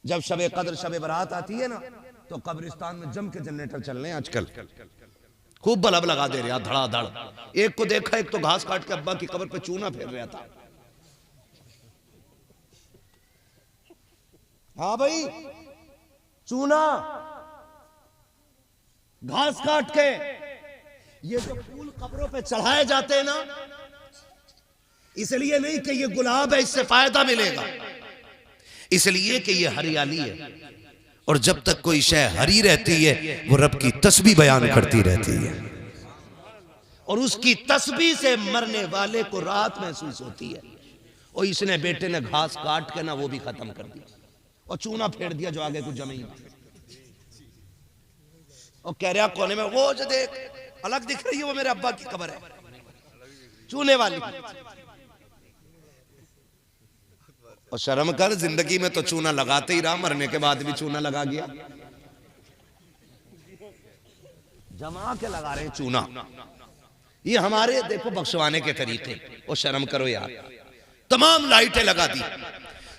जब शब कद्र शब बारात आती है ना, तो कब्रिस्तान में जम के जनरेटर चल रहे हैं आजकल, खूब बल्ब लगा दे रहे धड़ाधड़। एक को देखा, एक तो घास काट के अब्बा की कब्र पे चूना फेर रहा था। हाँ भाई, चूना घास काट के। ये जो फूल कब्रों पे चढ़ाए जाते हैं ना, इसलिए नहीं कि ये गुलाब है इससे फायदा मिलेगा, इसलिए कि ये हरियाली है, और जब तक कोई शय हरी रहती है वो रब की तस्बीह बयान करती रहती है, और उसकी तस्बीह से मरने वाले को राहत महसूस होती है। और इसने बेटे ने घास काट के ना वो भी खत्म कर दिया और चूना फेर दिया जो आगे कुछ जमीन, और कह रहा कोने में वो जो देख अलग दिख रही है वो मेरे अब्बा की कब्र है, चूने वाली। और शर्म कर, जिंदगी में तो चूना लगाते ही रहा, मरने के बाद भी चूना लगा गया। जमा के लगा रहे चूना, ये हमारे देखो बख्शवाने के तरीके। और शर्म करो यार, तमाम लाइटें लगा दी,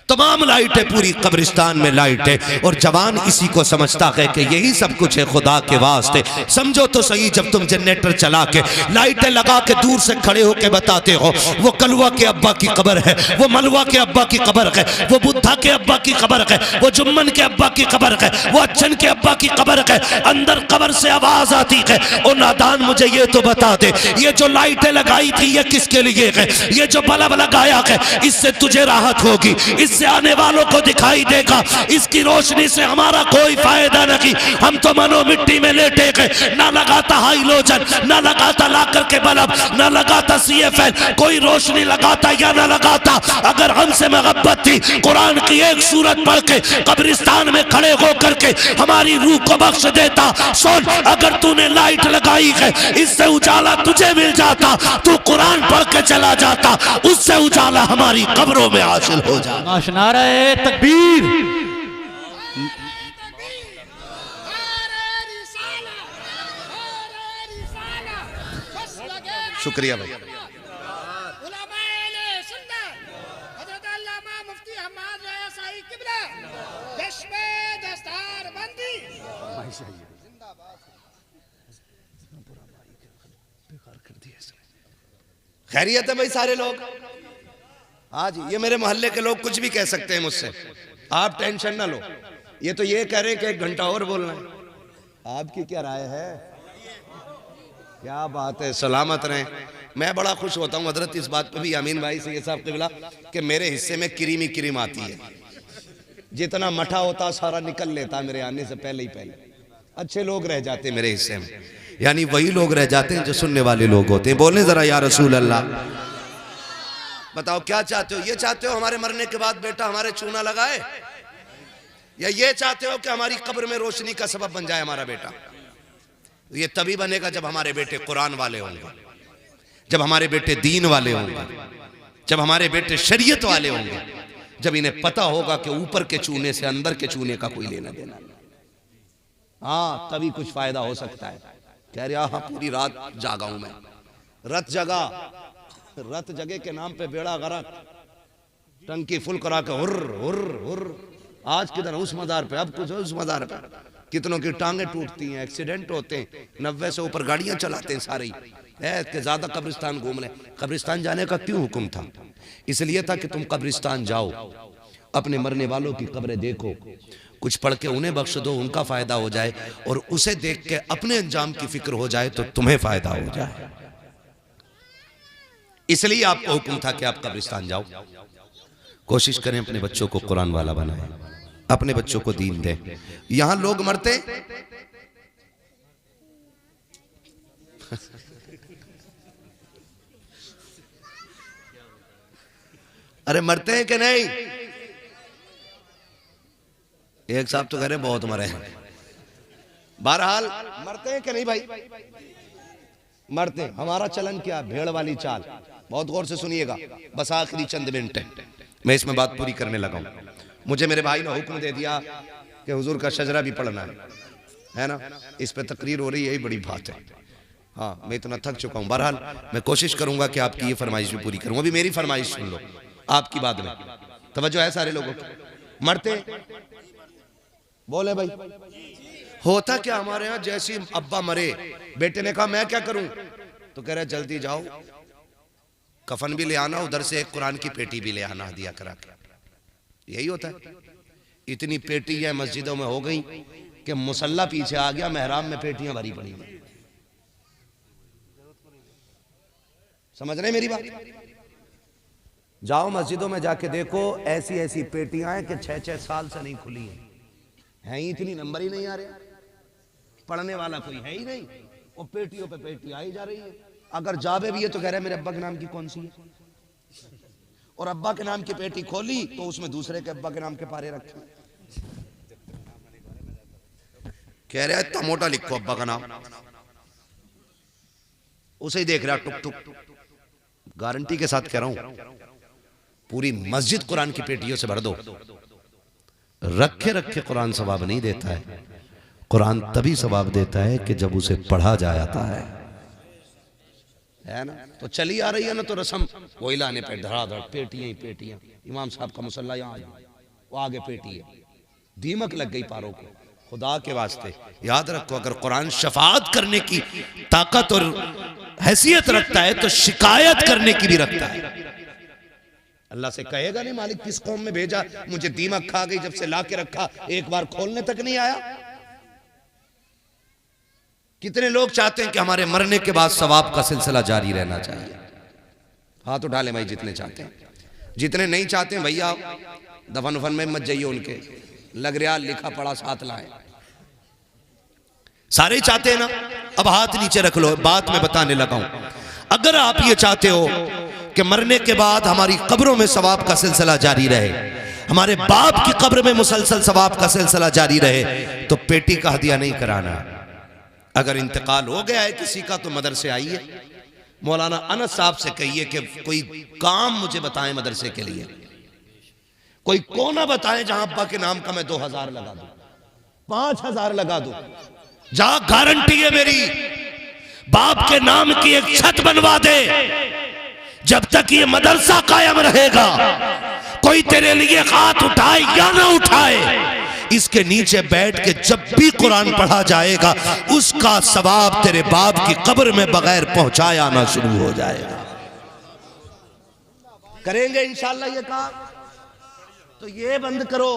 तमाम लाइटें, पूरी कब्रिस्तान में लाइट है, और जवान इसी को समझता है कि यही सब कुछ है खुदा के वास्ते। समझो तो सही, जब तुम जनरेटर चला के लाइटें लगा के दूर से खड़े होके बताते हो वो कलवा के अब्बा की कब्र है, वो मलवा के अब्बा की कब्र है, वो बुद्धा के अब्बा की कब्र है, वो जुम्मन के अब्बा की कब्र है, वो अच्छन के अब्बा की कब्र है, अंदर कब्र से आवाज आती है। और नादान मुझे ये तो बता दे, ये जो लाइटें लगाई थी ये किसके लिए है? ये जो बल्ब लगाया है इससे तुझे राहत होगी, इससे आने वालों को दिखाई देगा, इसकी रोशनी से हमारा कोई फायदा नहीं। हम तो मनो मिट्टी में लेटे गए, ना लगाता हाइलोजन, ना लगाता लाकर के बल्ब, ना लगाता CFL, कोई रोशनी लगाता या ना लगाता। अगर हमसे मोहब्बत थी, कुरान की एक सूरत पढ़ के कब्रिस्तान में खड़े होकर के हमारी रूह को बख्श देता। सुन, अगर तूने लाइट लगाई है इससे उजाला तुझे मिल जाता, तू कुरान पढ़ के चला जाता, उससे उजाला हमारी कब्रों में हासिल हो जाता। नारे तकबीर, शुक्रिया भाई। खैरियत है भाई सारे लोग? हाँ जी, ये मेरे मोहल्ले के लोग कुछ भी कह सकते हैं मुझसे, आप टेंशन ना लो। ये तो ये कह रहे हैं कि 1 घंटा और बोलना है। आपकी क्या राय है? क्या बात है, सलामत रहें। मैं बड़ा खुश होता हूँ हजरत इस बात पे भी, अमीन भाई से ये साहब किबला, कि मेरे हिस्से में क्रीमी क्रीम आती है। जितना मठा होता सारा निकल लेता मेरे आने से पहले ही पहले। अच्छे लोग रह जाते मेरे हिस्से में, यानी वही लोग रह जाते हैं जो सुनने वाले लोग होते हैं। बोलने जरा या रसूल अल्लाह। बताओ क्या चाहते हो? ये चाहते हो हमारे मरने के बाद बेटा हमारे चूना लगाए, या ये चाहते हो कि हमारी कब्र में रोशनी का सबब बन जाए हमारा बेटा? ये तभी बनेगा जब हमारे बेटे कुरान वाले होंगे, जब हमारे बेटे दीन वाले होंगे, जब हमारे बेटे शरीयत वाले होंगे, जब इन्हें पता होगा कि ऊपर के चूने से अंदर के चूने का कोई लेना देना नहीं। हाँ, तभी कुछ फायदा हो सकता है। कह रहा हाँ, पूरी रात जागा हूं मैं, रत जगा, रत जगे के नाम पे बेड़ा गरक, टंकी फुल करा के हुर्र हुर्र हुर्र। आज किधर उस मजार पे, अब कुछ उस मजार पे। कितनों की टांगे टूटती हैं, एक्सीडेंट होते हैं, 90 से ऊपर गाड़ियां चलाते हैं सारे ही है कि ज्यादा कब्रिस्तान घूम रहे। कब्रिस्तान जाने का क्यों हुक्म था? इसलिए था कि तुम कब्रिस्तान जाओ, अपने मरने वालों की कब्रें देखो, कुछ पढ़ के उन्हें बख्श दो, उनका फायदा हो जाए, और उसे देख के अपने अंजाम की फिक्र हो जाए तो तुम्हें फायदा हो जाए। इसलिए आपको हुक्म था कि आप कब्रिस्तान जाओ। कोशिश करें अपने बच्चों को कुरान वाला बनाएं, अपने बच्चों को दीन दें। यहां लोग मरते अरे मरते हैं कि नहीं? एक साहब तो कह रहे बहुत मरे हैं। बहरहाल मरते हैं कि नहीं भाई? मरते हैं। हमारा चलन क्या? भेड़ वाली चाल। बहुत गौर से सुनिएगा, बस आखिरी चंद मिनट है, मैं इसमें बात पूरी करने लगा हूं। मुझे मेरे भाई ने हुक्म दे दिया कि हुजूर का शजरा भी पढ़ना है ना, इस पे तकरीर हो रही है, यही बड़ी बात है। हाँ, मैं इतना थक चुका हूँ। बहरहाल मैं कोशिश करूंगा कि आपकी ये फरमाइश भी पूरी करूँ। अभी मेरी फरमाइश सुन लो, आपकी बात में तवज्जो है सारे लोगों की? मरते बोले भाई होता क्या हमारे यहाँ, जैसी अब्बा मरे बेटे ने कहा मैं क्या करूं, तो कह रहा जल्दी जाओ कफन भी ले आना, उधर से एक कुरान की पेटी भी ले आना हदिया करा के। यही होता है। इतनी पेटियां मस्जिदों में हो गई कि मुसल्ला पीछे आ गया, मेहराब में पेटियां भरी पड़ी हैं। समझ रहे मेरी बात? जाओ मस्जिदों में जाके देखो, ऐसी ऐसी पेटियां हैं कि 6-6 साल से नहीं खुली हैं ही इतनी, नंबर ही नहीं आ रहे, पढ़ने वाला कोई है ही नहीं, वो पेटियों पे पेटी आई जा रही है। अगर जावे भी है तो कह रहे मेरे अब्बा के नाम की कौन सी है, और अब्बा के नाम की पेटी खोली तो उसमें दूसरे के अब्बा के नाम के पारे रखे, कह रहे इतना मोटा लिखो अब्बा का नाम, उसे ही देख रहा टुक टुक। गारंटी के साथ कह रहा हूं पूरी मस्जिद कुरान की पेटियों से भर दो, रखे रखे कुरान सवाब नहीं देता है। कुरान तभी सवाब देता है कि जब उसे पढ़ा जाता है ना। तो चली आ रही है ना, तो रस्म वही लाने पे धड़ाधड़ पेटियां ही पेटियां, इमाम साहब का मुसल्ला यहाँ वो आगे पेटी है, दीमक लग गई पारों को। खुदा के वास्ते याद रखो, अगर कुरान शफाअत करने की ताकत और हैसियत रखता है तो शिकायत करने की भी रखता है। अल्लाह से कहेगा नहीं मालिक किस कौम में भेजा, मुझे दीमक खा गई, जब से ला के रखा एक बार खोलने तक नहीं आया। कितने लोग चाहते हैं कि हमारे मरने के बाद सवाब का सिलसिला जारी रहना चाहिए? हाथ उठा ले भाई जितने चाहते हैं। जितने नहीं चाहते हैं भैया दफन उफन में मत जाइए, उनके लग रहा लिखा पढ़ा साथ लाए। सारे चाहते हैं ना? अब हाथ नीचे रख लो, बात मैं बताने लगा हूं। अगर आप ये चाहते हो कि मरने के बाद हमारी कब्रों में सवाब का सिलसिला जारी रहे, हमारे बाप की कब्र में मुसलसल सवाब का सिलसिला जारी रहे, तो पेटी का हदिया नहीं कराना। अगर इंतकाल हो गया है किसी का तो मदरसे आइए, मौलाना अनस साहब से कहिए कि कोई काम मुझे बताएं मदरसे के लिए, कोई कोना बताएं जहां अब्बा के नाम का मैं 2000 लगा दूं, 5000 लगा दूं। जहां गारंटी है मेरी, बाप के नाम की एक छत बनवा दे, जब तक ये मदरसा कायम रहेगा कोई तेरे लिए हाथ उठाए या ना उठाए, इसके नीचे बैठ के जब भी कुरान पढ़ा जाएगा उसका सवाब तेरे बाप की कब्र में बगैर पहुंचाए आना शुरू हो जाएगा। करेंगे इंशाल्लाह ये काम। तो ये बंद करो,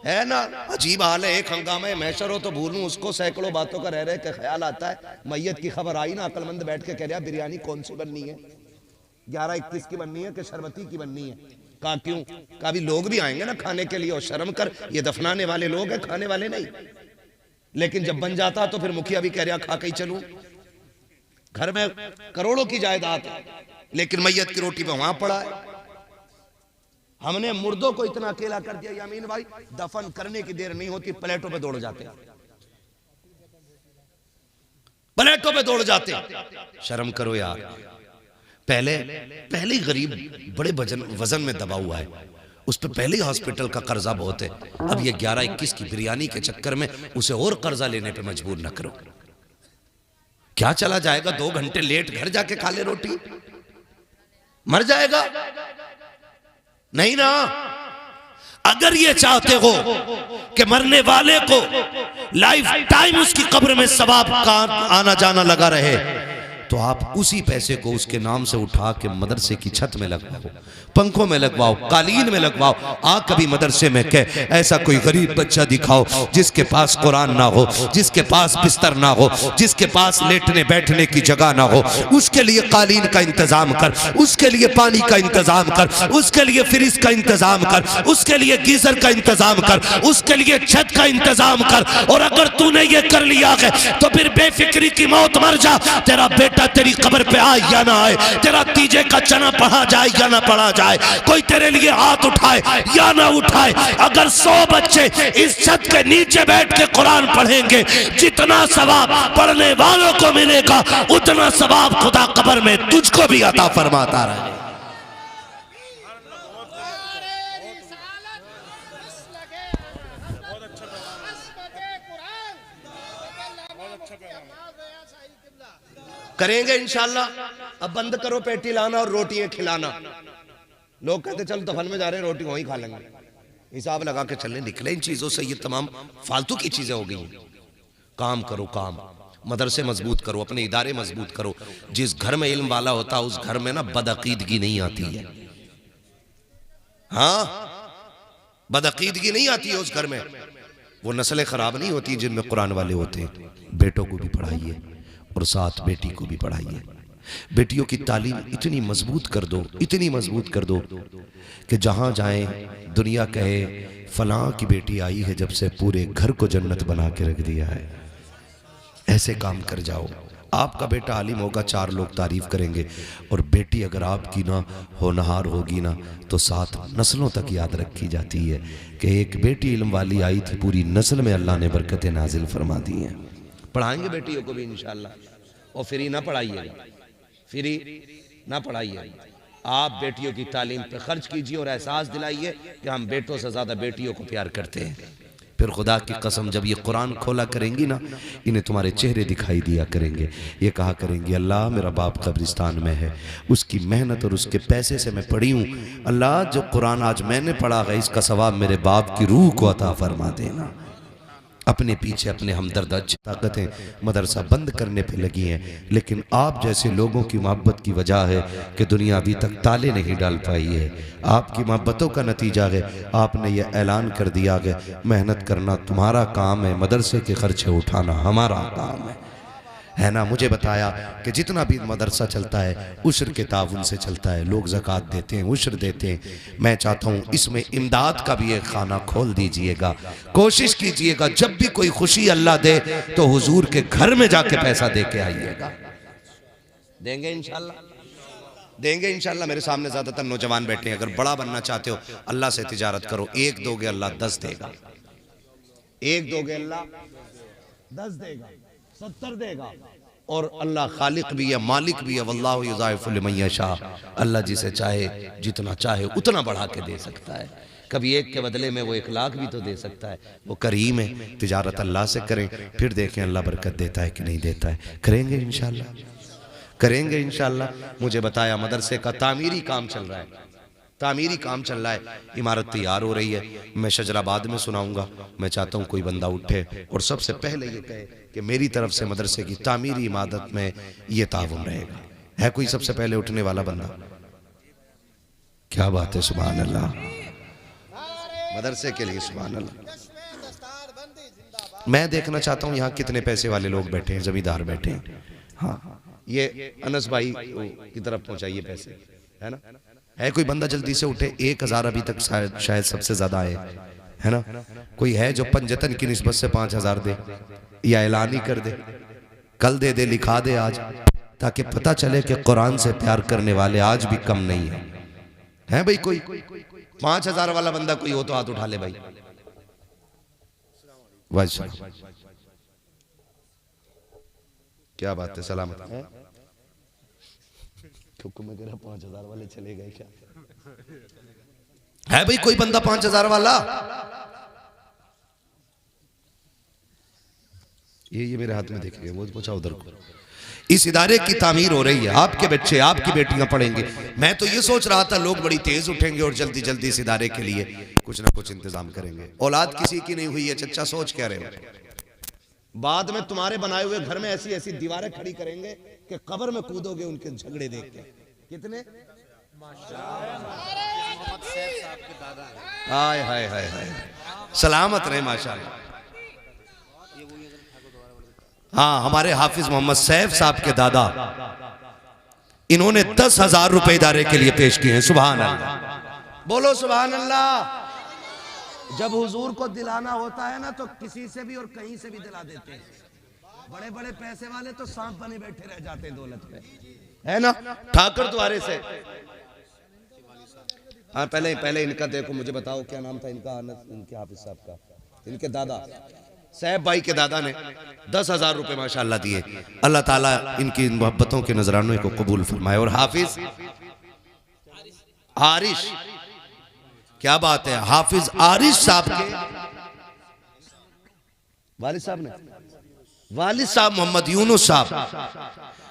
है ना। अजीब हाल है, एक हंगामा महशर हो तो भूलूं उसको, सैकड़ों बातों का रह रहे के ख्याल आता है। मैयत की खबर आई ना, अकलमंद बैठ के कह रहा बिरयानी कौन सी बननी है, 11-21 की बननी है कि शरबती की बननी है। कहा क्यों? कहा भी लोग भी आएंगे ना खाने के लिए, और शर्म कर ये दफनाने वाले लोग हैं, खाने वाले नहीं। लेकिन जब बन जाता तो फिर मुखिया भी कह रहा खा के ही चलूं। घर में करोड़ों की जायदाद है लेकिन मैयत की रोटी पे वहां पड़ा है। हमने मुर्दों को इतना अकेला कर दिया यामीन भाई, दफन करने की देर नहीं होती प्लेटों पे दौड़ जाते, प्लेटों पे दौड़ जाते। शर्म करो यार। पहले गरीब बड़े वजन में दबा हुआ है, उस पर पहले ही हॉस्पिटल का कर्जा बहुत है। अब ये 11-21 की बिरयानी के चक्कर में उसे और कर्जा लेने पे मजबूर न करो। क्या चला जाएगा 2 घंटे लेट घर जाके खा ले रोटी, मर जाएगा? नहीं ना। अगर ये चाहते हो कि मरने वाले को लाइफ टाइम उसकी कब्र में सवाब का आना जाना लगा रहे, तो आप उसी पैसे को उसके नाम से उठा के मदरसे की छत में लगवाओ, पंखों में लगवाओ, कालीन में लगवाओ। आ कभी मदरसे में कह ऐसा कोई गरीब बच्चा दिखाओ जिसके पास कुरान ना हो, जिसके पास बिस्तर ना हो, जिसके पास लेटने बैठने की जगह ना हो, उसके लिए कालीन का इंतजाम कर, उसके लिए पानी का इंतजाम कर, उसके लिए फ्रिज का इंतजाम कर, उसके लिए गीजर का इंतजाम कर, उसके लिए छत का इंतजाम कर। और अगर तूने ये कर लिया है तो फिर बेफिक्री की मौत मर जा। तेरा बेटा तेरी कब्र पे आए या ना आए, तेरा तीजे का चना पढ़ा जाए या ना पढ़ा जाए, कोई तेरे लिए हाथ उठाए या ना उठाए, अगर 100 बच्चे इस छत के नीचे बैठ के कुरान पढ़ेंगे, जितना सवाब पढ़ने वालों को मिलेगा उतना सवाब खुदा कब्र में तुझको भी अता फरमाता रहे। करेंगे इंशाल्लाह। अब बंद करो पेटी लाना और रोटियां खिलाना। लोग कहते चल दफन में जा रहे हैं रोटी वहीं खा लेंगे, हिसाब लगा के चलने निकले। इन चीजों से ये तमाम फालतू की चीजें हो गई हैं। काम करो, काम, मदरसे मजबूत करो, अपने इदारे मजबूत करो। जिस घर में इल्म वाला होता है उस घर में ना बदअकीदगी नहीं आती है। हाँ, बदअकीदगी नहीं आती है उस घर में। वो नस्लें खराब नहीं होती जिनमें कुरान वाले होते हैं। बेटों को भी पढ़ाइए और साथ बेटी को भी पढ़ाइए। बेटियों की तालीम इतनी मजबूत कर दो, इतनी मजबूत कर दो कि जहां जाएं दुनिया कहे फलां की बेटी आई है जब से पूरे घर को जन्नत बना के रख दिया है। ऐसे काम कर जाओ। आपका बेटा आलिम होगा, 4 लोग तारीफ करेंगे, और बेटी अगर आपकी ना होनहार होगी ना तो 7 नस्लों तक याद रखी जाती है कि एक बेटी इल्म वाली आई थी, पूरी नस्ल में अल्लाह ने बरकतें नाजिल फरमा दी हैं। पढ़ाएंगे बेटियों को भी इंशाअल्लाह। और फ्री ना पढ़ाइएगा, फ्री ना पढ़ाइएगा। आप बेटियों की तालीम पे खर्च कीजिए और एहसास दिलाइए कि हम बेटों से ज्यादा बेटियों को प्यार करते हैं। फिर खुदा की कसम जब ये कुरान खोला करेंगी ना, इन्हें तुम्हारे चेहरे दिखाई दिया करेंगे। ये कहा करेंगी अल्लाह मेरा बाप कब्रिस्तान में है, उसकी मेहनत और उसके पैसे से मैं पढ़ी हूँ। अल्लाह जो कुरान आज मैंने पढ़ा है इसका सवाब मेरे बाप की रूह को अता फरमा देना। अपने पीछे अपने हमदर्द ताकतें मदरसा बंद करने पे लगी हैं, लेकिन आप जैसे लोगों की मोहब्बत की वजह है कि दुनिया अभी तक ताले नहीं डाल पाई है। आपकी मोहब्बतों का नतीजा है आपने ये ऐलान कर दिया कि मेहनत करना तुम्हारा काम है, मदरसे के खर्चे उठाना हमारा काम है ना। मुझे बताया कि जितना भी मदरसा चलता है उश्र के ताउन से चलता है। लोग ज़कात देते हैं, उश्र देते हैं। मैं चाहता हूँ इसमें इमदाद का भी एक खाना खोल दीजिएगा। कोशिश कीजिएगा जब भी कोई खुशी अल्लाह दे तो हुजूर के घर में जाके पैसा दे के आइएगा। देंगे इंशाल्लाह, देंगे इंशाल्लाह। मेरे सामने ज़्यादातर नौजवान बैठे हैं। अगर बड़ा बनना चाहते हो अल्लाह से तिजारत करो। 1 दोगे अल्लाह 10 देगा, 1 दोगे अल्लाह 10 देगा, 70 देगा। और अल्लाह खालिक भी है, मालिक भी है। वल्लाहु युज़ाइफु लिमन यशा। अल्लाह जिसे चाहे जितना चाहे उतना बढ़ा के दे सकता है। कभी 1 के बदले में वो 1 लाख भी तो दे सकता है। वो करीम है। तिजारत अल्लाह से करें, फिर देखें अल्लाह बरकत देता है कि नहीं देता है। करेंगे इंशाल्लाह, करेंगे इंशाल्लाह। मुझे बताया मदरसे का तामीरी काम चल रहा है, तामीरी काम चल रहा है। इमारत तैयार हो रही है। मैं शजराबाद में सुनाऊंगा। मैं चाहता हूँ कोई बंदा उठे और सबसे पहले ये कहे कि मेरी तरफ से मदरसे की तामीरी इमारत में ये ताउन रहेगा। है कोई सबसे पहले उठने वाला बंदा? क्या बात है, सुभान अल्लाह। मदरसे के लिए सुभान अल्लाह। मैं देखना चाहता हूँ यहाँ कितने पैसे वाले लोग बैठे हैं, जमींदार बैठे हैं। हाँ, ये अनस भाई की तरफ पहुंचाइए पैसे, है ना। है कोई बंदा जल्दी से उठे? 1000 अभी तक शायद सबसे ज्यादा आए, है ना। कोई है जो पंजतन की निस्बत से 5000 दे या ऐलान ही कर दे? कल दे दे, लिखा दे आज, ताकि पता चले कि कुरान से प्यार करने वाले आज भी कम नहीं है। है भाई कोई 5000 वाला बंदा कोई हो तो हाथ उठा ले भाई। वाह, क्या बात है, सलामत है। में 5000 वाले चले गए क्या? है भाई कोई बंदा 5000 वाला? ये मेरे हाथ में देखिए, वो पूछा उधर को। इस इदारे की तामीर हो रही है। आपके बच्चे, आपकी बेटियां पढ़ेंगे। मैं तो ये सोच रहा था लोग बड़ी तेज उठेंगे और जल्दी जल्दी इस इदारे के लिए कुछ ना कुछ इंतजाम करेंगे। औलाद किसी की नहीं हुई है चच्चा, सोच क्या रहे हो? बाद में तुम्हारे बनाए हुए घर में ऐसी ऐसी दीवारें खड़ी करेंगे कि कब्र में कूदोगे उनके झगड़े देख के। कितने हाय हाय हाय हाय, सलामत रहे माशाअल्लाह। हाँ, हमारे हाफिज मोहम्मद सैफ साहब के दादा, इन्होंने 10,000 रुपए इदारे के लिए पेश किए हैं। सुभान अल्लाह, बोलो सुभान अल्लाह। जब हुजूर को दिलाना होता है ना तो किसी से भी और कहीं से भी दिला देते हैं। बड़े बड़े पैसे वाले तो सांप बने बैठे रह जाते हैं दौलत में, है ना। ठाकर द्वारे से। हाँ, पहले इनका देखो, मुझे बताओ क्या नाम था इनका? इनके हाफिज साहब का, इनके दादा साहब भाई के दादा ने 10,000 रुपए माशाअल्लाह दिए। अल्लाह ताला इनकी मोहब्बतों के नजरानों को कबूल फरमाए। और हाफिज आरिश, क्या बात है, हाफिज आरिश साहब के वालिद साहब ने, वालिद साहब मोहम्मद यूनुस साहब,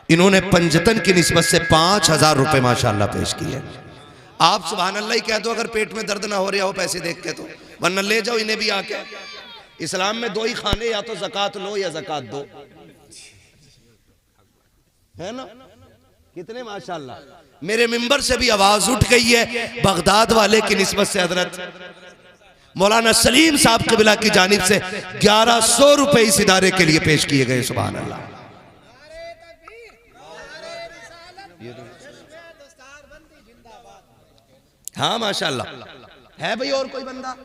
इन्होंने पंजतन की निस्बत से 5000 रुपए माशाअल्लाह पेश किए। आप सुभान अल्लाह ही कह दो अगर पेट में दर्द ना हो रहा हो पैसे देख के, तो वरना ले जाओ इन्हें भी आके। इस्लाम में दो ही खाने, या तो ज़कात लो या ज़कात दो, है ना। कितने माशाल्लाह, मेरे मिंबर से भी आवाज उठ गई है बगदाद वाले की निस्बत से, हजरत मौलाना सलीम साहब क़िबला की जानिब से 1100 रुपए इस इदारे के लिए पेश किए गए। सुभान अल्लाह। हाँ माशाल्लाह है भाई। और कोई बंदा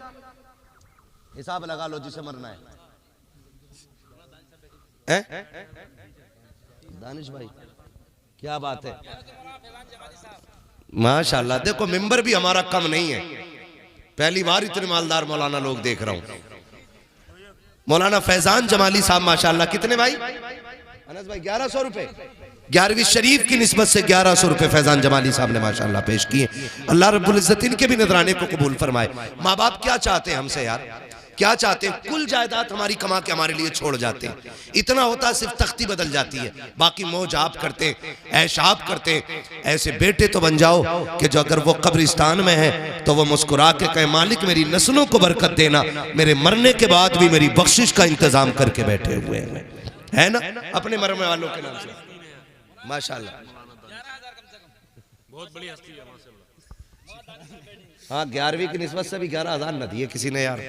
हिसाब लगा लो जिसे मरना है? दानिश भाई क्या बात है, माशाल्लाह। देखो मिंबर भी हमारा कम नहीं है, पहली बार इतने मालदार मौलाना लोग देख रहा हूं। मौलाना फैजान जमाली साहब माशाल्लाह, कितने भाई? अनस भाई 1100 रुपए, 11वीं शरीफ की निस्बत से 1100 रुपए फैजान जमाली साहब ने माशाल्लाह पेश किए। अल्लाह रब्बुल इज्जत इनके भी नजराने को कबूल फरमाए। माँ बाप क्या चाहते हैं हमसे यार, क्या चाहते हैं? कुल जायदाद हमारी कमा के हमारे लिए छोड़ जाते हैं, इतना होता है सिर्फ तख्ती बदल जाती है, बाकी मौज आप करते, ऐश आप करते। ऐसे बेटे तो बन जाओ कि जो अगर वो कब्रिस्तान में है तो वो मुस्कुरा के कहे मालिक मेरी नस्लों को बरकत देना, मेरे मरने के बाद भी मेरी बख्शिश का इंतजाम करके बैठे हुए हैं, है ना, अपने मरने वालों के नाम से माशाल्लाह। बहुत बड़ी हस्ती है माशाल्लाह। हाँ 11वीं की निस्बत से भी 11,000 न दिए किसी ने यार।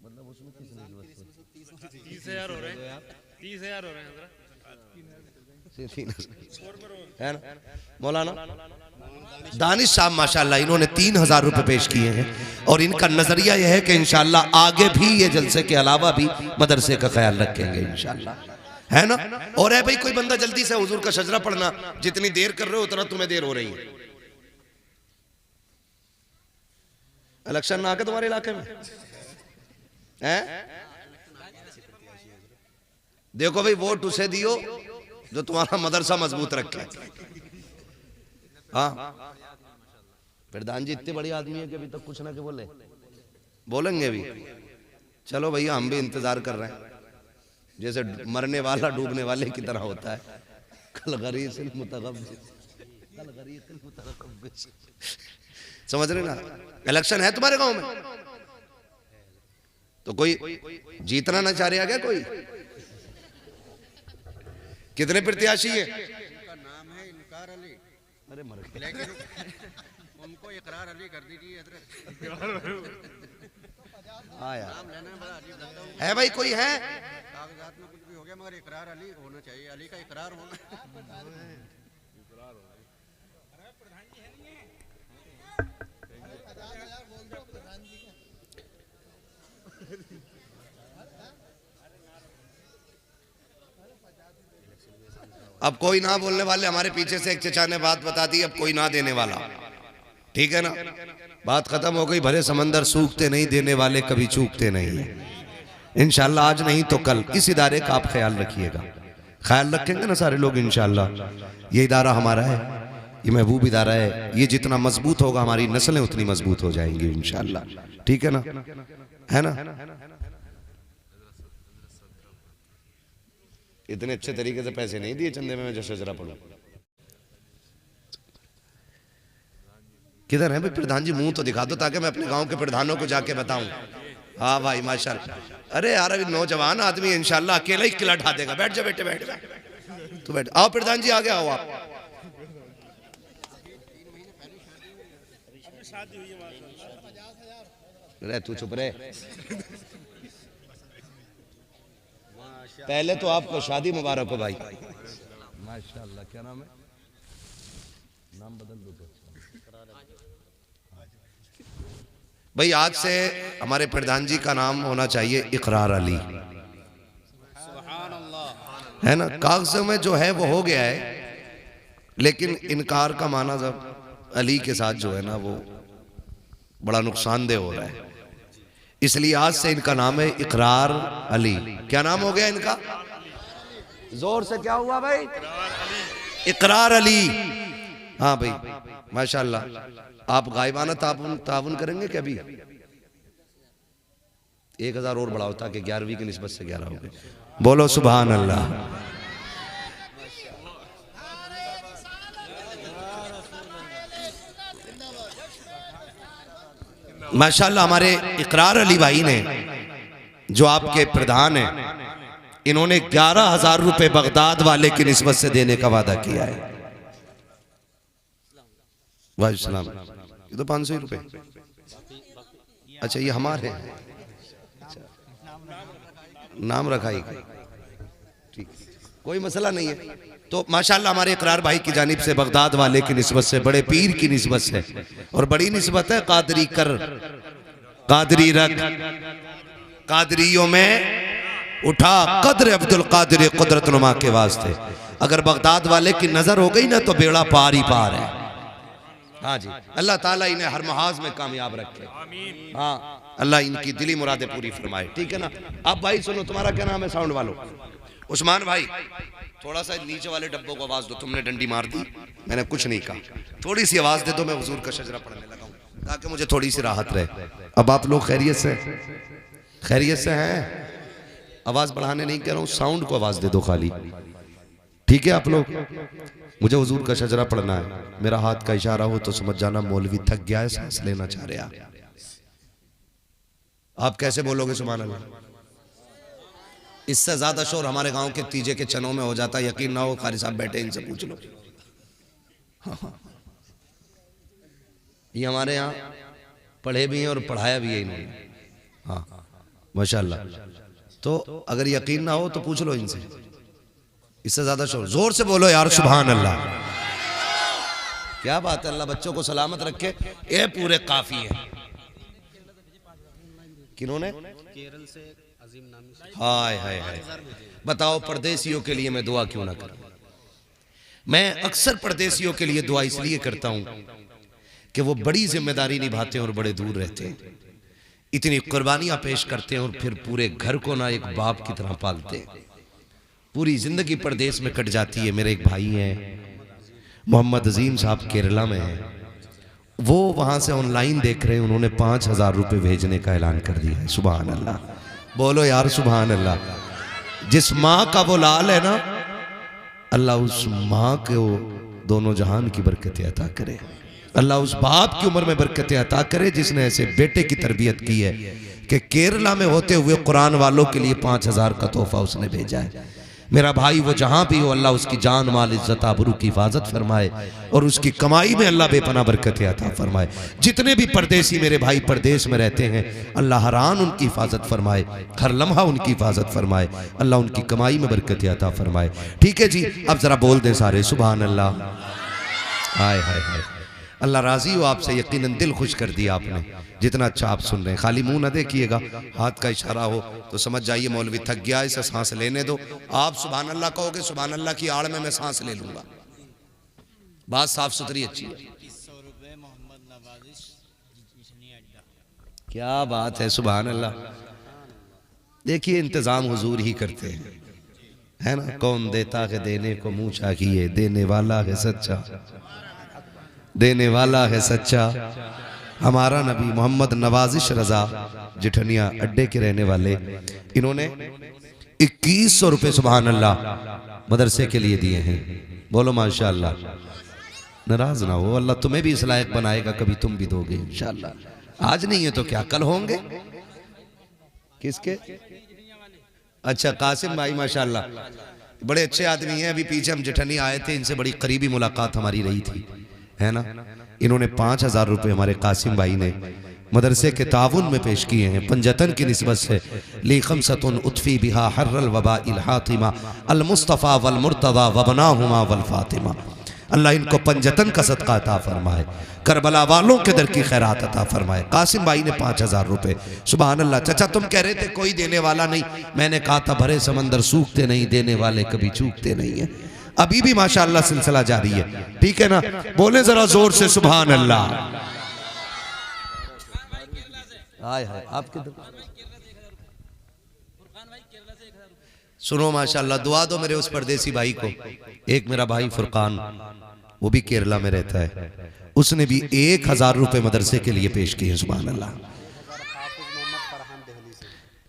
मतलब उसमें 30,000 हो रहे हैं, 30,000 हो रहे हैं है ना। मौलाना दानिश साहब माशाल्लाह इन्होंने 3,000 रुपए पेश किए हैं और इनका नजरिया यह है कि इंशाल्लाह आगे भी ये जलसे के अलावा भी मदरसे का ख्याल रखेंगे इंशाल्लाह, है ना। और है भाई कोई बंदा जल्दी से हुजूर का शजरा पढ़ना, जितनी देर कर रहे हो उतना तुम्हें देर हो रही है। इलेक्शन ना आके तुम्हारे इलाके में है? देखो भाई वोट उसे दियो जो तुम्हारा मदरसा मजबूत रखे। हाँ प्रधान जी इतने बड़े आदमी है कि अभी तक कुछ ना के बोलेंगे भी। चलो भैया हम भी इंतजार कर रहे हैं, जैसे मरने वाला डूबने वाले की तरह होता है। कल गरीसिल मुतगब्बिस, समझ रहे ना। इलेक्शन है तुम्हारे गांव में तो कोई जीतना ना चाह रहा क्या? कोई कितने प्रत्याशी है? नाम है इनकार अली। अरे मर गए, लेकिन उनको इकरार अली कर दीजिए हजरत। हाँ यार नाम लेना बड़ा अजीब लगता है। है भाई, कोई है? कागजात में कुछ भी हो गया मगर इकरार अली होना चाहिए, अली का इकरार होना। अब कोई ना बोलने वाले, हमारे पीछे से एक चचा ने बात बता दी, अब कोई ना देने वाला, ठीक है ना, बात खत्म हो गई। भरे समंदर सूखते नहीं, देने वाले कभी चूकते नहीं है। इंशाल्लाह आज नहीं तो कल इस इदारे का आप ख्याल रखिएगा। ख्याल रखेंगे ना सारे लोग इंशाल्लाह। ये इदारा हमारा है, ये महबूब इदारा है, ये जितना मजबूत होगा हमारी नस्लें उतनी मजबूत हो जाएंगी इंशाल्लाह, ठीक है ना, है ना। इतने अच्छे तरीके से पैसे नहीं दिए चंदे में, मैं जो शजरा पढ़ूं। किधर है भाई प्रधान जी? मुंह तो दिखा दो ताकि मैं अपने गांव के प्रधानों को जाके बताऊं। हाँ भाई माशाल्लाह। अरे यार अभी नौजवान आदमी है, इंशाल्लाह अकेला ही किला ढा देगा। बैठ जा बेटे, बैठ तू बैठ। आओ प्रधान जी आगे आओ आप। अरे तू चुप रहे, पहले तो आपको शादी मुबारक हो भाई। माशाल्लाह। क्या नाम है? नाम बदल दो भाई। आज से हमारे प्रधान जी का नाम होना चाहिए इकरार अली, है ना। कागजों में जो है वो हो गया है, लेकिन इनकार का माना जब अली के साथ जो है ना वो बड़ा नुकसानदेह हो रहा है, इसलिए आज से इनका नाम है इकरार अली। क्या नाम हो गया इनका? जोर से क्या हुआ भाई? इकरार अली। हाँ भाई माशाल्लाह। आप गायबाना ताउन करेंगे क्या? अभी 1000 और बढ़ाओ ताकि 11वीं की निस्बत से 11 हो गए। बोलो सुभान अल्लाह। माशाल्लाह हमारे इकरार अली भाई ने, जो आपके प्रधान हैं, इन्होंने 11,000 रुपए बगदाद वाले की निस्बत से देने का वादा किया है। वालेकुम, ये तो 500 रुपए। अच्छा ये हमारे हैं, अच्छा, नाम रखा ही, ठीक, कोई मसला नहीं है। तो माशाल्लाह हमारे इकरार भाई की जानिब से बगदाद वाले की निस्बत से, बड़े पीर की निस्बत से, और बड़ी निस्बत है कादरी कर, कादरी रख, कादरियों में उठा कद्र अब्दुल कादिर कुदरत नुमा के वास्ते। अगर बगदाद वाले की नजर हो गई ना तो बेड़ा पार ही पार है। हाँ जी, अल्लाह ताला इन्हें हर महाज में कामयाब रखे। हाँ, अल्लाह इनकी दिली मुरादें पूरी फरमाए। ठीक है ना। अब भाई सुनो, तुम्हारा क्या नाम है साउंड वालों? उस्मान भाई, थोड़ा सा नीचे वाले डब्बों को आवाज दो। तुमने डंडी मार दी, मैंने कुछ नहीं कहा, थोड़ी सी आवाज दे दो, मैं हुजूर का शजरा पढ़ने लगा हूं ताकि मुझे थोड़ी सी राहत रहे। अब आप लोग खैरियत से, खैरियत से हैं? आवाज बढ़ाने नहीं कह रहा हूं, साउंड को आवाज दे दो खाली। ठीक है आप लोग? मुझे हुजूर का शजरा पढ़ना है। मेरा हाथ का इशारा हो तो समझ जाना मौलवी थक गया है, सांस लेना चाह रहा। आप कैसे बोलोगे सुभान अल्लाह? इससे ज्यादा शोर हमारे गांव के तीजे के चनों में हो जाता है। यकीन ना हो, कारी साहब बैठे, इनसे पूछ लो। हाँ, ये हमारे यहाँ पढ़े भी हैं और पढ़ाया भी है इन्होंने। हाँ माशाल्लाह। तो अगर यकीन ना हो तो पूछ लो इनसे। इससे ज्यादा शोर, जोर से बोलो यार सुभान अल्लाह। क्या बात है, अल्लाह बच्चों को सलामत रखे। ये पूरे काफी है। किन्होंने? केरल से अजीम नामी। हाय हाय हाय, बताओ परदेसियों के लिए मैं दुआ क्यों ना करूं? मैं अक्सर परदेसियों के लिए दुआ इसलिए करता हूं कि वो बड़ी जिम्मेदारी निभाते हैं और बड़े दूर रहते हैं, इतनी कुर्बानियां पेश करते हैं और फिर पूरे घर को ना एक बाप की तरह पालते हैं। पूरी जिंदगी परदेश में कट जाती है। मेरे एक भाई हैं मोहम्मद अजीम साहब, केरला में हैं, वो वहां से ऑनलाइन देख रहे हैं, उन्होंने 5,000 रुपए भेजने का ऐलान कर दिया है। सुभान अल्लाह, बोलो यार सुभान अल्लाह। जिस माँ का वो लाल है ना, अल्लाह उस माँ को दोनों जहान की बरकतें अता करे। अल्लाह उस बाप की उम्र में बरकतें अता करे जिसने ऐसे बेटे की तरबियत की है कि केरला में होते हुए कुरान वालों के लिए 5,000 का तोहफा उसने भेजा है। मेरा भाई वो जहां भी हो, अल्लाह उसकी जान माल इज्जत आबरू की हिफाजत फरमाए और उसकी कमाई में अल्लाह बेपना बरकतें अता फरमाए। जितने भी परदेसी मेरे भाई परदेश में रहते हैं, अल्लाह हरान उनकी हिफाजत फरमाए, हर लम्हा उनकी हिफाजत फरमाए, अल्लाह उनकी कमाई में बरकतें अता फरमाए। ठीक है जी, अब जरा बोल दें सारे सुभान अल्लाह। हाय हाय हाय, अल्लाह राजी हो आपसे, यकीनन दिल खुश कर दिया आपने। जितना अच्छा आप सुन रहे हैं, खाली मुंह ना देखिएगा, हाथ का इशारा हो तो समझ जाइए मौलवी थक गया, इसे सांस लेने दो। आप सुभान अल्लाह कहोगे, सुभान अल्लाह की आड़ में मैं सांस ले लूंगा। बात साफ सुथरी अच्छी है। क्या बात है, सुभान अल्लाह। देखिए इंतजाम हुजूर ही करते हैं, है ना। कौन देता है देने को मुंह चाहिए, देने वाला है सच्चा, देने वाला है सच्चा। हमारा नबी मोहम्मद नवाजिश रजा जिठनिया अड्डे के रहने वाले, इन्होंने 2100 रुपए सुभान अल्लाह मदरसे के लिए दिए हैं। बोलो माशाअल्लाह। नाराज ना हो, अल्लाह तुम्हें भी इस लायक बनाएगा, कभी तुम भी दोगे इंशाअल्लाह। आज नहीं है तो क्या कल होंगे। किसके? अच्छा कासिम भाई माशाअल्लाह, बड़े अच्छे आदमी हैं। अभी पीछे हम जिठनी आए थे, इनसे बड़ी करीबी मुलाकात हमारी रही थी, है ना। इन्होंने 5,000 रुपए हमारे कासिम भाई ने मदरसे के ताउन में पेश किए हैं। पंजतन की निस्बत से ली खमसतुन उतफी बिहा हर्रल वबा इल हातिमा अल मुस्तफ़ा वल मुर्तज़ा वबनाहुमा वल फातिमा। अल्लाह इनको पंजतन का सदका अता फरमाए, करबला वालों के दर की खैरात अता फरमाए। कासिम भाई ने 5,000 रुपए। सुभान अल्लाह। चाचा तुम कह रहे थे कोई देने वाला नहीं, मैंने कहा था भरे समंदर सूखते नहीं, देने वाले कभी चूकते नहीं है। अभी भी माशाअल्लाह सिलसिला जारी है। ठीक है ना, बोले जरा जोर से सुभान अल्लाह। हाय हाय, आपके सुनो माशाअल्लाह, दुआ दो मेरे उस परदेसी भाई को। एक मेरा भाई फुरकान, वो भी केरला में रहता है, उसने भी 1,000 रुपए मदरसे के लिए पेश किए। सुभान अल्लाह।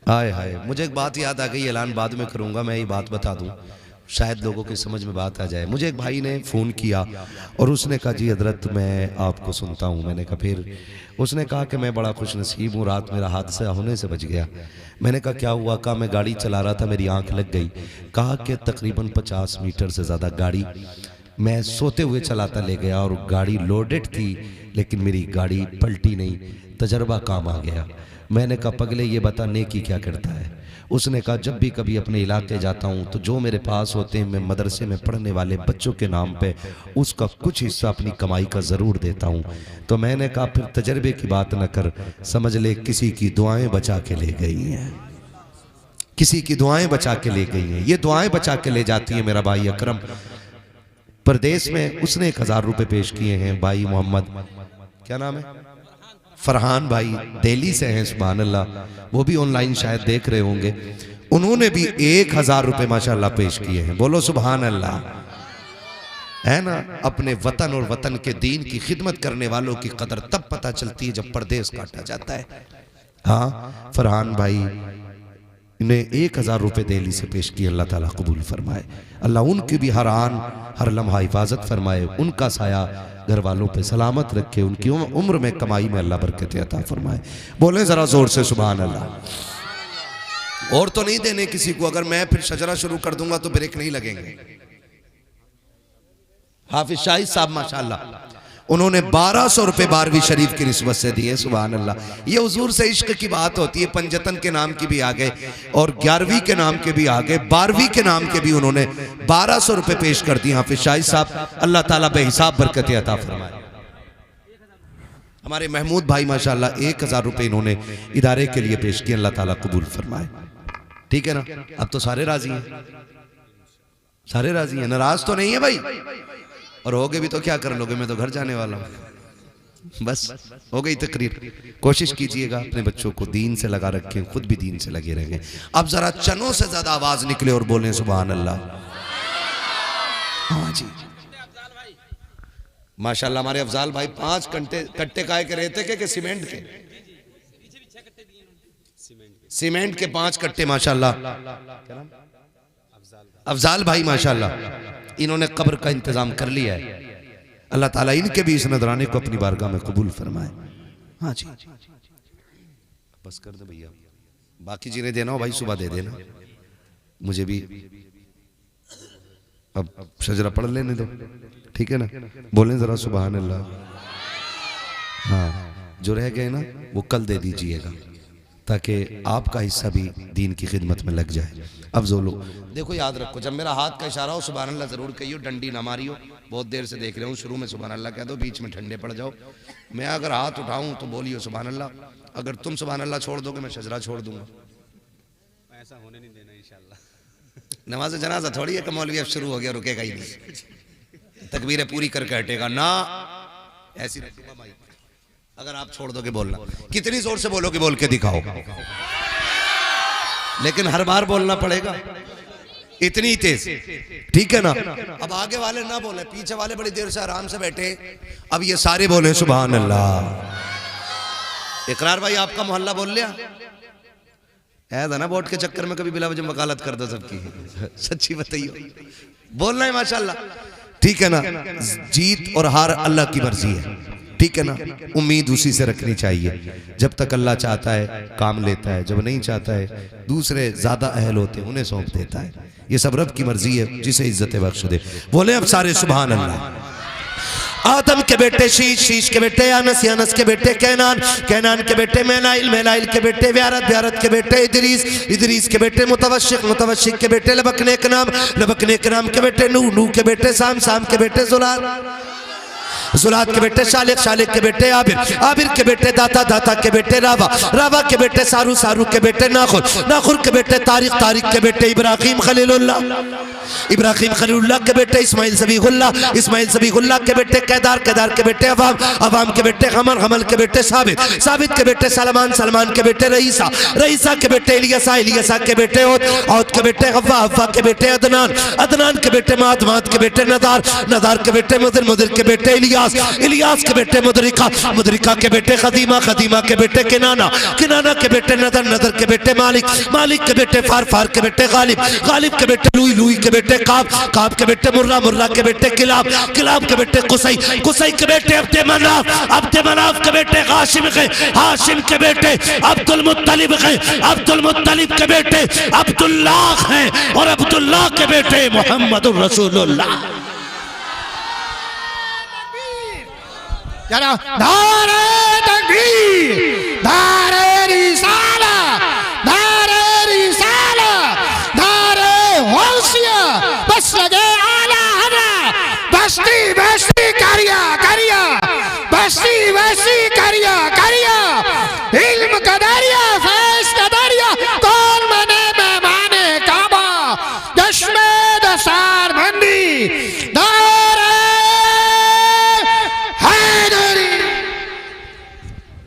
हाय हाय, मुझे एक बात याद आ गई, ऐलान बाद में करूंगा, मैं ये बात बता दूं। शायद लोगों की समझ में बात आ जाए। मुझे एक भाई ने फ़ोन किया और उसने कहा जी हजरत मैं आपको सुनता हूँ। मैंने कहा फिर? उसने कहा कि मैं बड़ा खुश नसीब हूँ, रात मेरा हादसा होने से बच गया। मैंने कहा क्या हुआ? कहा मैं गाड़ी चला रहा था, मेरी आंख लग गई। कहा कि तकरीबन 50 मीटर से ज़्यादा गाड़ी मैं सोते हुए चलाता ले गया और गाड़ी लोडेड थी, लेकिन मेरी गाड़ी पलटी नहीं, तजर्बा काम आ गया। मैंने कहा पगले ये बता नेकी क्या करता है? उसने कहा जब भी कभी अपने इलाके जाता हूँ तो जो मेरे पास होते हैं मैं मदरसे में पढ़ने वाले बच्चों के नाम पे उसका कुछ हिस्सा अपनी कमाई का ज़रूर देता हूँ। तो मैंने कहा फिर तजर्बे की बात न कर, समझ ले किसी की दुआएं बचा के ले गई हैं, किसी की दुआएं बचा के ले गई हैं। ये दुआएं बचा के ले जाती है मेरा भाई अकरम। प्रदेश में उसने 1000 रुपये पेश किए हैं। भाई मोहम्मद, क्या नाम है, फरहान भाई, दिल्ली से हैं, सुभान अल्लाह। वो भी ऑनलाइन शायद देख रहे होंगे। उन्होंने भी 1000 रुपये माशाल्लाह पेश किए हैं। बोलो सुभान अल्लाह। है ना, अपने वतन और वतन के दीन की खिदमत करने वालों की कदर तब पता चलती है जब परदेश काटा जाता है। हाँ, फरहान भाई ने 1000 रुपये दिल्ली से पेश किए। अल्लाह ताला कबूल फरमाए। अल्लाह उनकी भी हर आन हर लम्हा हिफाजत फरमाए, उनका साया घर वालों पे सलामत रखे, उनकी उम्र में कमाई में अल्लाह बरकत अता फरमाए। बोले जरा जोर से सुभान अल्लाह। और तो नहीं देने किसी को, अगर मैं फिर शजरा शुरू कर दूंगा तो ब्रेक नहीं लगेंगे। हाफिज शाहिद साहब माशाल्लाह, उन्होंने 1200 रुपये 12वीं शरीफ की रिश्वत से दिए। सुभान अल्लाह। ये हुजूर से इश्क की बात होती है। पंजतन के नाम की भी आ गए और 11वीं के नाम के भी आ गए, 12वीं के नाम के भी उन्होंने 1200 रुपये पेश कर दिए हाफिज शाहिद साहब। अल्लाह ताला बेहिसाब बरकत अता फरमाए। हमारे महमूद भाई माशाल्लाह 1000 रुपये इन्होंने इदारे के लिए पेश किए। अल्लाह ताला कबूल फरमाए। ठीक है ना, अब तो सारे राजी हैं, सारे राजी हैं, नाराज तो नहीं है भाई। और होगे भी तो क्या कर लोगे, मैं तो घर जाने वाला हूँ। बस हो गई तकरीर। कोशिश कीजिएगा अपने बच्चों को दीन से लगा रखें, खुद भी दीन से लगे रहेंगे। अब जरा चनों से ज्यादा आवाज निकले और बोलें सुभान अल्लाह। हाँ जी माशाल्लाह। हमारे अफजाल भाई 5 कट्टे काय के रहते के सीमेंट के, सीमेंट के 5 कट्टे माशाल्लाह। अफजाल भाई माशाल्लाह, इन्होंने कब्र का इंतजाम कर लिया है। अल्लाह ताला इनके भी इस नजराने को अपनी बारगाह में कबूल फरमाए। हाँ जी, बस कर दो भैया, बाकी जिन्हें देना हो भाई सुबह दे देना, मुझे भी अब शजरा पढ़ लेने दो। ठीक है ना, बोलें जरा सुभान अल्लाह। हाँ, जो रह गए ना वो कल दे दीजिएगा ताकि आपका हिस्सा भी दीन की खिदमत में लग जाए। अब जो लोग देखो, याद रखो, जब मेरा हाथ का इशारा हो सुभान अल्लाह जरूर कहियो, डंडी ना मारियो। बहुत देर से देख रहे हूँ, शुरू में सुभान अल्लाह कह दो, बीच में ठंडे पड़ जाओ। मैं अगर हाथ उठाऊं तो बोलियो सुभान अल्लाह, अगर तुम सुभान अल्लाह छोड़ दोगे मैं शजरा छोड़ दूंगा। ऐसा होने नहीं देना इंशाल्लाह। नमाज जनाजा थोड़ी है कि मौलवी अब शुरू हो गया रुकेगा ही नहीं, तकबीरें पूरी करके हटेगा ना, ऐसी रखूंगा भाई। अगर आप छोड़ दोगे बोलना, कितनी जोर से बोलोगे बोल के दिखाओ, लेकिन हर बार बोलना पड़ेगा, इतनी तेज। ठीक है ना, अब आगे वाले ना बोले, पीछे वाले बड़ी देर से आराम से बैठे, अब ये सारे बोले सुभान अल्लाह। इकरार भाई आपका मोहल्ला बोल लिया ऐसा ना, वोट के चक्कर में कभी बिला वजह वकालत कर दो सबकी। सच्ची बताइए, बोलना है माशाल्लाह। ठीक है ना, जीत और हार अल्लाह की मर्जी है। ठीक है ना, उम्मीद उसी से रखनी चाहिए। जब तक अल्लाह चाहता है काम लेता है, जब नहीं चाहता है दूसरे ज्यादा अहल होते हैं उन्हें सौंप देता है। ये सब रब की मर्जी है, जिसे इज्जत बख्श दे। बोले अब सारे सुभान अल्लाह। आदम के बेटे शीश, शीश के बेटे अनस, अनस के बेटे कैनान, कैनान के बेटे मेनाइल, मेनाइल के बेटे व्यारत, व्यारत के बेटे इदरीस, इदरीस के बेटे मुतवशिक, मुतवशिक के बेटे लबकने के नाम, लबकने के नाम के बेटे नूह, नूह के बेटे साम, साम के बेटे जुलाल, जुलात के बेटे शालिक, शालिक के बेटे आबिर, आबिर के बेटे दाता, दाता के बेटे रावा, रावा के बेटे सारू, सारू के बेटे नाखुर, नाखुर के बेटे तारिक, तारिक के बेटे इब्राहिम खलीलुल्लाह, इब्राहिम खलीलुल्लाह के बेटे इस्माइल सबीहुल्लाह, इस्माइल सबीहुल्लाह के बेटे कैदार, कैदार के बेटे अवाम, अवाम के बेटे हमल, हमल के बेटे साबित, साबित के बेटे सलमान, सलमान के बेटे रईसा, रईसा के बेटे इलियसा, इलियसा के बेटे औद, औद के बेटे हव्वा, हव्वा के बेटे अदनान, अदनान के बेटे माद, माद के बेटे नदार, नदार के बेटे मुदिर, मुदिर के बेटे इलियास, इलियास के बेटे मुदरिका, मुदरिका के बेटे खदीमा, खदीमा के बेटे किनाना, किनाना के बेटे नदर, नदर के बेटे मालिक, मालिक के बेटे फार, फार के बेटे गालिब, गालिब के बेटे लुई, लुई के बेटे काब, काब के बेटे मुर्रा, मुर्रा के बेटे किलाब, किलाब के बेटे कुसई, कुसई के बेटे अब्दे मनाफ, अब्दे मनाफ के बेटे हाशिम के, हाशिम के बेटे अब्दुल मुत्तलिब के, अब्दुल मुत्तलिब के बेटे अब्दुल्लाह हैं और अब्दुल्लाह के बेटे मोहम्मदुर रसूलुल्लाह। जरा नारे तकबीर, नारे रिसाला, नारे रिसाला, नारे गौसिया, बस लगे आला हरा, बस्ती बस्ती करिया करिया, बस्ती बस्ती करिया करिया, इल्म का दरिया, फैज़ का दरिया, कौन बने मेहमाने काबा, जश्न दसार बंदी,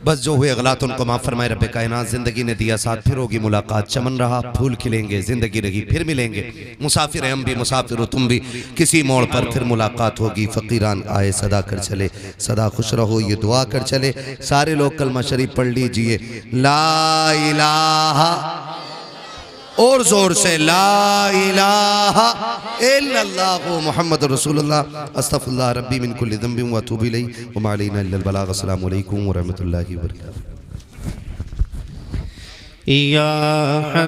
बस जो हुए गलत उनको माफ फरमाए रब्बे कायनात। जिंदगी ने दिया साथ, फिर होगी मुलाकात, चमन रहा फूल खिलेंगे, जिंदगी रही फिर मिलेंगे, मुसाफिर हैं हम भी, मुसाफिर हो तुम भी, किसी मोड़ पर फिर मुलाकात होगी। फकीरान आए सदा कर चले, सदा खुश रहो ये दुआ कर चले। सारे लोग कलमा शरीफ पढ़ लीजिए, ला इलाहा, और जोर से ला इलाहा इल्लल्लाहु मुहम्मदुर रसूलुल्लाह, अस्तगफिरुल्लाह रब्बी मिन कुल्लि ज़ंबिन व अतूबु इलैहि व मा अलैना इल्लल बलाग। अस्सलामु अलैकुम व रहमतुल्लाहि व बरकातुहू।